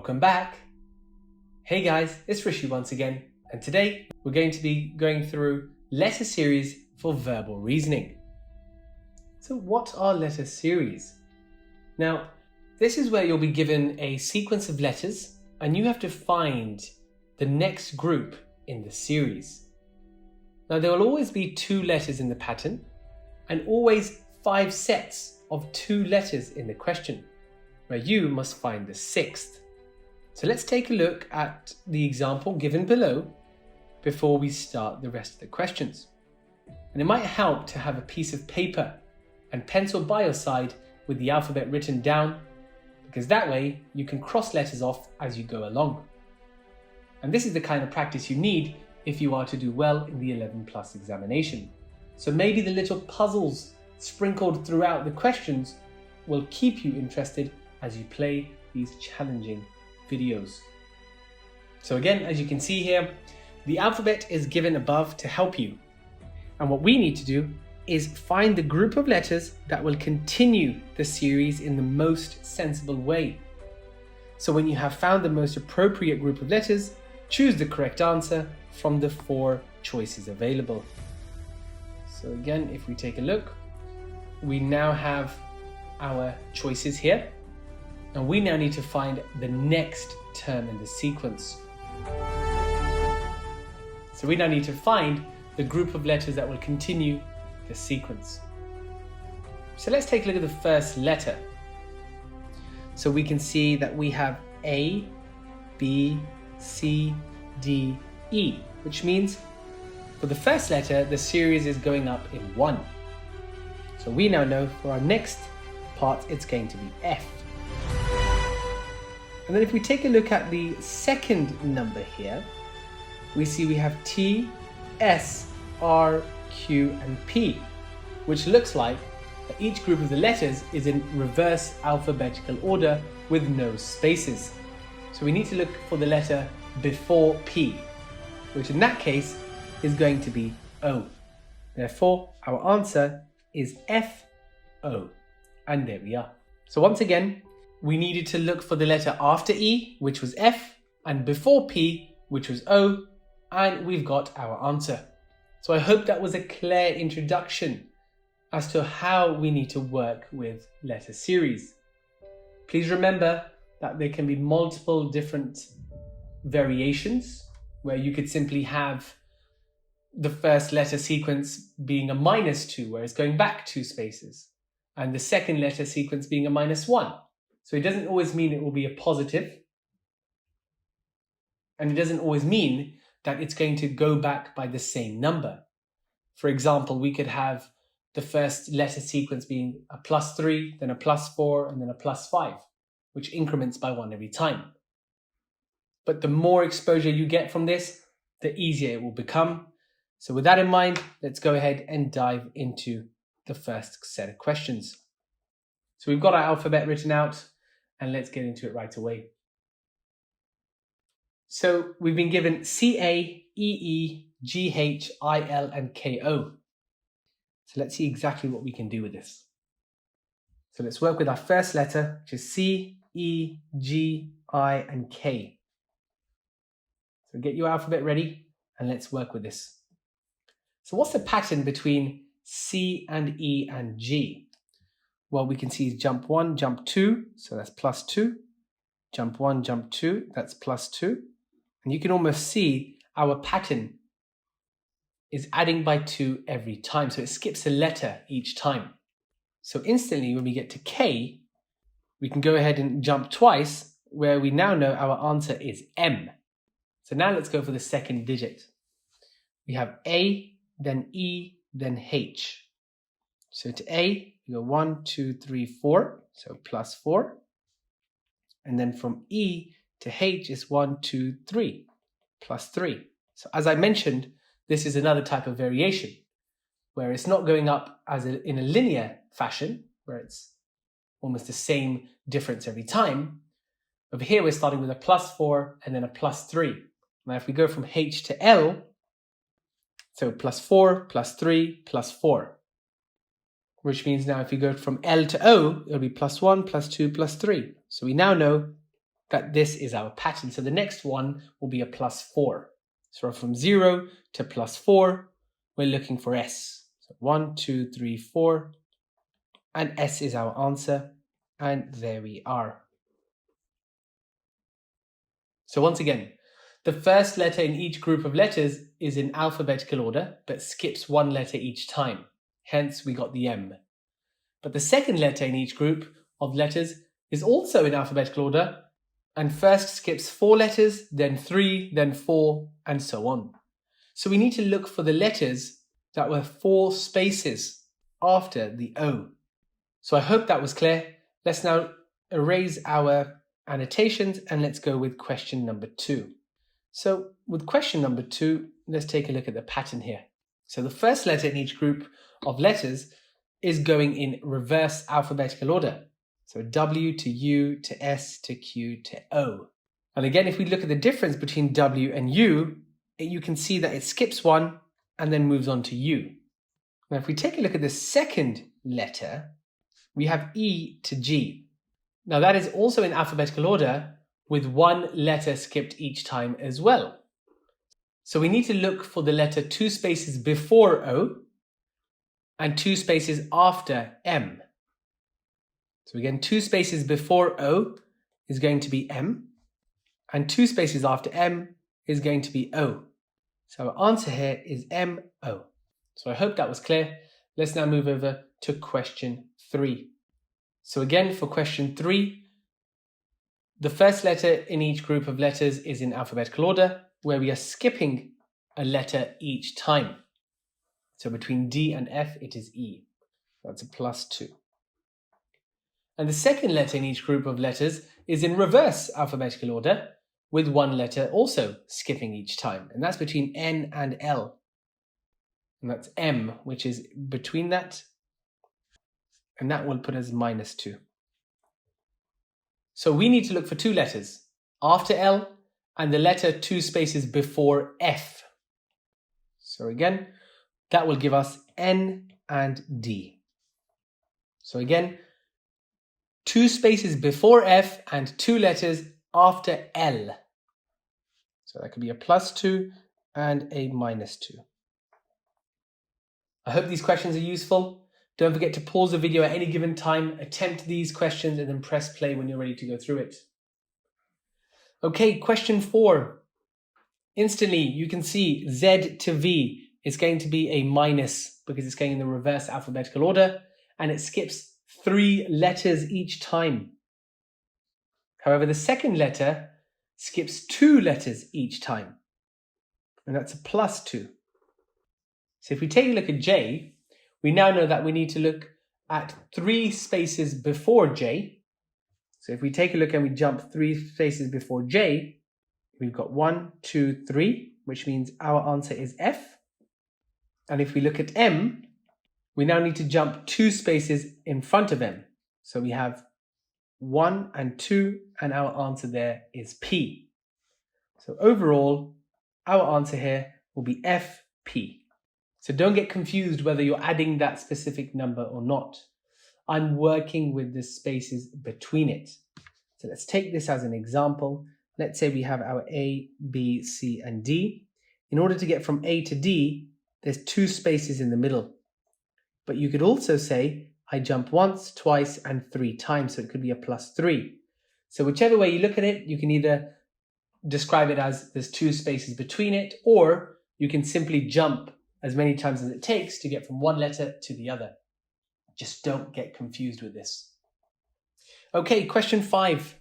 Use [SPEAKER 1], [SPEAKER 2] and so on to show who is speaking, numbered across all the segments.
[SPEAKER 1] Welcome back. Hey guys, it's Rishi once again, and today we're going to be going through letter series for verbal reasoning. So what are letter series? Now, this is where you'll be given a sequence of letters and you have to find the next group in the series. Now, there will always be 2 letters in the pattern and always 5 sets of 2 letters in the question, where you must find the 6th. So let's take a look at the example given below before we start the rest of the questions. And it might help to have a piece of paper and pencil by your side with the alphabet written down, because that way you can cross letters off as you go along. And this is the kind of practice you need if you are to do well in the 11+ examination. So maybe the little puzzles sprinkled throughout the questions will keep you interested as you play these challenging videos. So again, as you can see here, the alphabet is given above to help you. And what we need to do is find the group of letters that will continue the series in the most sensible way. So when you have found the most appropriate group of letters, choose the correct answer from the 4 choices available. So again, if we take a look, we now have our choices here. And we now need to find the next term in the sequence. So we now need to find the group of letters that will continue the sequence. So let's take a look at the first letter. So we can see that we have A, B, C, D, E, which means for the first letter, the series is going up in 1. So we now know for our next part, it's going to be F. And then if we take a look at the second number here, we see we have T, S, R, Q, and P, which looks like that each group of the letters is in reverse alphabetical order with no spaces. So we need to look for the letter before P, which in that case is going to be O. Therefore, our answer is F, O. And there we are. So once again, we needed to look for the letter after E, which was F, and before P, which was O, and we've got our answer. So I hope that was a clear introduction as to how we need to work with letter series. Please remember that there can be multiple different variations where you could simply have the first letter sequence being a -2, where it's going back 2 spaces, and the second letter sequence being a -1. So it doesn't always mean it will be a positive, and it doesn't always mean that it's going to go back by the same number. For example, we could have the first letter sequence being a +3, then a +4, and then a +5, which increments by 1 every time. But the more exposure you get from this, the easier it will become. So with that in mind, let's go ahead and dive into the first set of questions. So we've got our alphabet written out, and let's get into it right away. So we've been given C-A, E-E, G-H, I-L, and K-O. So let's see exactly what we can do with this. So let's work with our first letter, which is C, E, G, I, and K. So get your alphabet ready, and let's work with this. So what's the pattern between C and E and G? Well, we can see jump 1, jump 2, so that's +2. Jump 1, jump 2, that's +2. And you can almost see our pattern is adding by 2 every time. So it skips a letter each time. So instantly when we get to K, we can go ahead and jump twice, where we now know our answer is M. So now let's go for the second digit. We have A, then E, then H. So to A, we go 1, 2, 3, 4, so +4. And then from E to H is 1, 2, 3, +3. So as I mentioned, this is another type of variation, where it's not going up in a linear fashion, where it's almost the same difference every time. Over here, we're starting with a +4 and then a +3. Now, if we go from H to L, so +4, +3, +4. Which means now if we go from L to O, it'll be +1, +2, +3. So we now know that this is our pattern. So the next one will be a +4. So from 0 to +4, we're looking for S. So 1, 2, 3, 4, and S is our answer. And there we are. So once again, the first letter in each group of letters is in alphabetical order, but skips one letter each time. Hence, we got the M. But the second letter in each group of letters is also in alphabetical order, and first skips 4 letters, then 3, then 4, and so on. So we need to look for the letters that were 4 spaces after the O. So I hope that was clear. Let's now erase our annotations and let's go with question number 2. So with question number 2, let's take a look at the pattern here. So the first letter in each group of letters is going in reverse alphabetical order. So W to U to S to Q to O. And again, if we look at the difference between W and U, you can see that it skips one and then moves on to U. Now if we take a look at the second letter, we have E to G. Now that is also in alphabetical order with one letter skipped each time as well. So we need to look for the letter 2 spaces before O and 2 spaces after M. So again, 2 spaces before O is going to be M, and 2 spaces after M is going to be O. So our answer here is M-O. So I hope that was clear. Let's now move over to question 3. So again, for question 3, the first letter in each group of letters is in alphabetical order, where we are skipping a letter each time. So between D and F, it is E. That's a +2. And the second letter in each group of letters is in reverse alphabetical order, with one letter also skipping each time. And that's between N and L. And that's M, which is between that. And that will put us -2. So we need to look for 2 letters after L and the letter 2 spaces before F. So again, that will give us N and D. So again, 2 spaces before F and 2 letters after L. So that could be a +2 and a -2. I hope these questions are useful. Don't forget to pause the video at any given time, attempt these questions, and then press play when you're ready to go through it. Okay, question 4. Instantly, you can see Z to V is going to be a minus because it's going in the reverse alphabetical order, and it skips 3 letters each time. However, the second letter skips 2 letters each time, and that's a +2. So if we take a look at J, we now know that we need to look at 3 spaces before J. So if we take a look and we jump 3 spaces before J, we've got 1, 2, 3, which means our answer is F. And if we look at M, we now need to jump 2 spaces in front of M. So we have 1 and 2, and our answer there is P. So overall, our answer here will be FP. So don't get confused whether you're adding that specific number or not. I'm working with the spaces between it. So let's take this as an example. Let's say we have our A, B, C, and D. In order to get from A to D, there's 2 spaces in the middle. But you could also say, I jump once, twice, and 3 times, so it could be a +3. So whichever way you look at it, you can either describe it as there's 2 spaces between it, or you can simply jump as many times as it takes to get from one letter to the other. Just don't get confused with this. Okay, question 5.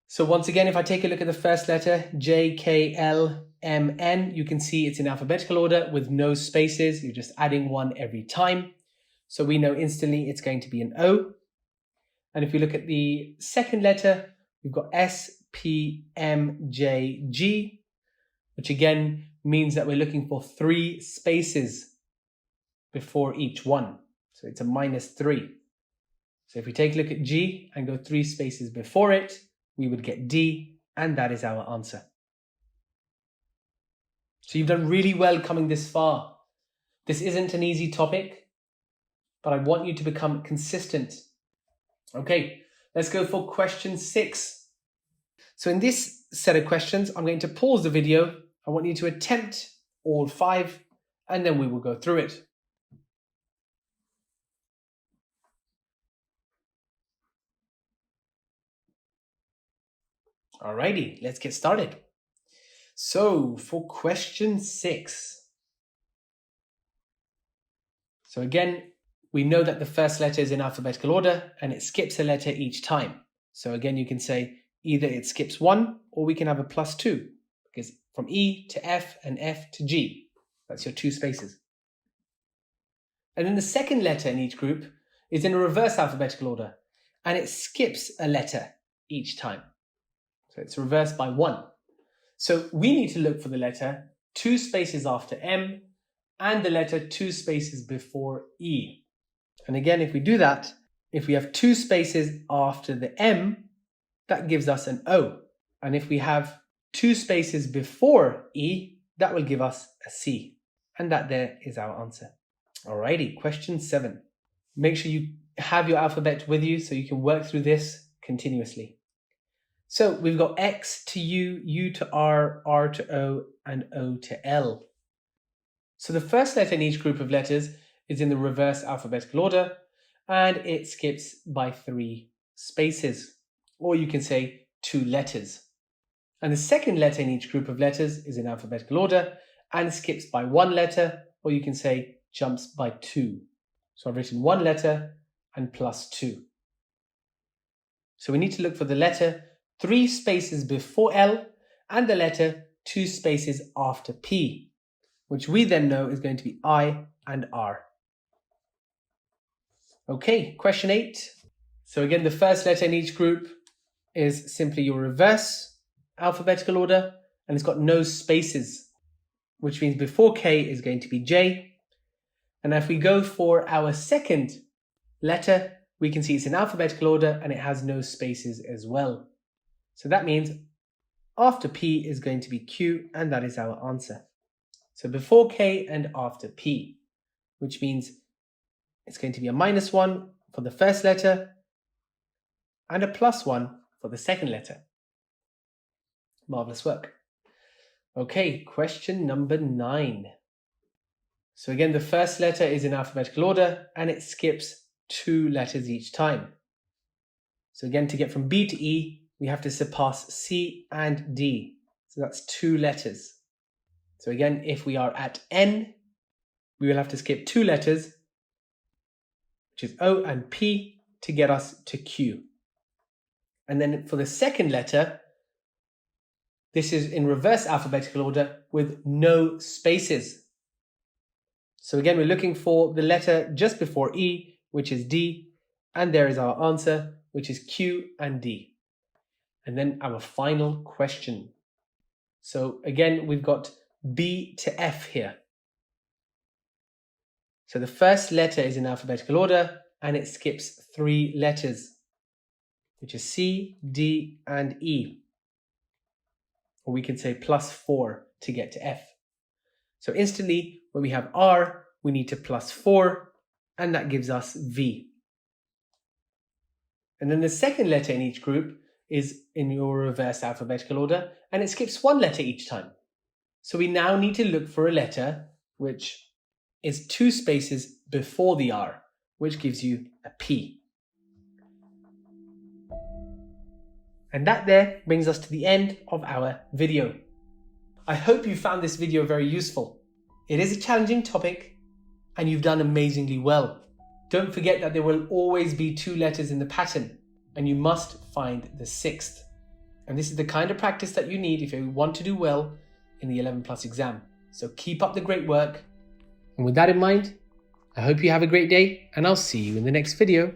[SPEAKER 1] So once again, if I take a look at the first letter, J, K, L, M, N, you can see it's in alphabetical order with no spaces. You're just adding one every time. So we know instantly it's going to be an O. And if we look at the second letter, we've got S, P, M, J, G, which again means that we're looking for 3 spaces before each one. So it's a -3. So if we take a look at G and go 3 spaces before it, we would get D, and that is our answer. So you've done really well coming this far. This isn't an easy topic, but I want you to become consistent. Okay, Let's go for question 6. So in this set of questions, I'm going to pause the video. I want you to attempt all 5, and then we will go through it. Alrighty, let's get started. So for question 6. So again, we know that the first letter is in alphabetical order and it skips a letter each time. So again, you can say either it skips 1 or we can have a +2, because from E to F and F to G, that's your 2 spaces. And then the second letter in each group is in a reverse alphabetical order and it skips a letter each time. So it's reversed by 1. So we need to look for the letter 2 spaces after M and the letter 2 spaces before E. And again, if we do that, if we have 2 spaces after the M, that gives us an O. And if we have 2 spaces before E, that will give us a C. And that there is our answer. Alrighty, question 7. Make sure you have your alphabet with you so you can work through this continuously. So we've got X to U, U to R to O, and O to L. So the first letter in each group of letters is in the reverse alphabetical order and it skips by 3 spaces, or you can say 2 letters. And the second letter in each group of letters is in alphabetical order and skips by 1 letter, or you can say jumps by 2. So I've written 1 letter and +2. So we need to look for the letter 3 spaces before L and the letter 2 spaces after P, which we then know is going to be I and R. Okay, question 8. So again, the first letter in each group is simply your reverse alphabetical order and it's got no spaces, which means before K is going to be J. And if we go for our second letter, we can see it's in alphabetical order and it has no spaces as well. So that means after P is going to be Q, and that is our answer. So before K and after P, which means it's going to be a -1 for the first letter and a +1 for the second letter. Marvelous work. Okay, question number 9. So again, the first letter is in alphabetical order and it skips 2 letters each time. So again, to get from B to E, we have to surpass C and D. So that's 2 letters. So again, if we are at N, we will have to skip 2 letters, which is O and P, to get us to Q. And then for the second letter, this is in reverse alphabetical order with no spaces. So again, we're looking for the letter just before E, which is D, and there is our answer, which is Q and D. And then our final question. So again, we've got B to F here. So the first letter is in alphabetical order and it skips 3 letters, which is C, D, and E. Or we can say +4 to get to F. So instantly, when we have R, we need to +4, and that gives us V. And then the second letter in each group is in your reverse alphabetical order, and it skips 1 letter each time. So we now need to look for a letter which is 2 spaces before the R, which gives you a P. And that there brings us to the end of our video. I hope you found this video very useful. It is a challenging topic and you've done amazingly well. Don't forget that there will always be 2 letters in the pattern and you must find the 6th. And this is the kind of practice that you need if you want to do well in the 11+ exam. So keep up the great work. And with that in mind, I hope you have a great day and I'll see you in the next video.